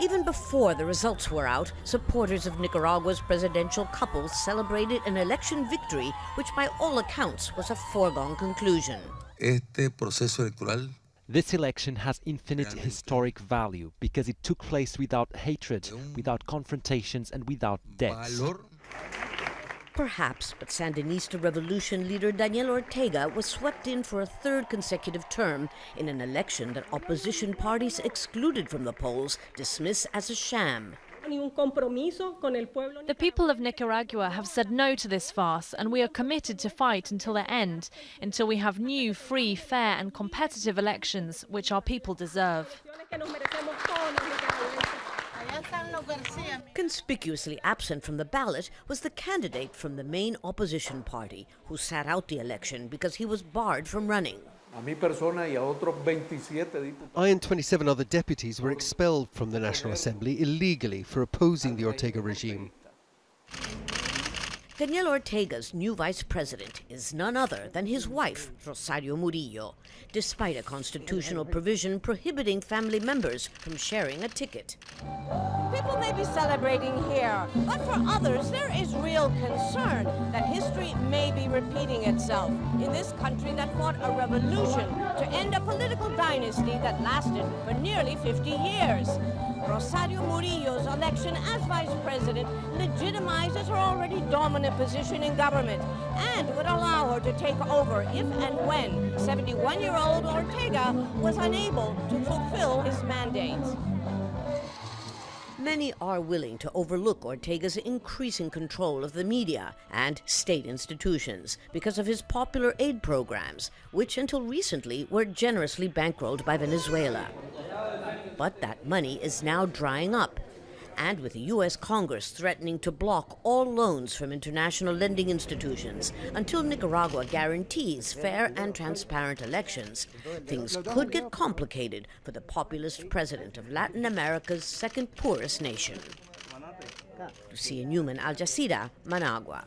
Even before the results were out, supporters of Nicaragua's presidential couple celebrated an election victory which by all accounts was a foregone conclusion. This election has infinite historic value because it took place without hatred, without confrontations and without deaths. Perhaps, but Sandinista revolution leader Daniel Ortega was swept in for a third consecutive term in an election that opposition parties excluded from the polls dismiss as a sham. The people of Nicaragua have said no to this farce, and we are committed to fight until the end, until we have new, free, fair and competitive elections, which our people deserve. Conspicuously absent from the ballot was the candidate from the main opposition party, who sat out the election because he was barred from running. I and 27 other deputies were expelled from the National Assembly illegally for opposing the Ortega regime. Daniel Ortega's new vice president is none other than his wife, Rosario Murillo, despite a constitutional provision prohibiting family members from sharing a ticket. People may be celebrating here, but for others there is real concern that history may be repeating itself in this country that fought a revolution to end a political dynasty that lasted for nearly 50 years. Rosario Murillo's election as vice president legitimizes her already dominant position in government and would allow her to take over if and when 71-year-old Ortega was unable to fulfill his mandate. Many are willing to overlook Ortega's increasing control of the media and state institutions because of his popular aid programs, which until recently were generously bankrolled by Venezuela. But that money is now drying up, and with the U.S. Congress threatening to block all loans from international lending institutions until Nicaragua guarantees fair and transparent elections, things could get complicated for the populist president of Latin America's second poorest nation. Lucia Newman, Al Jazeera, Managua.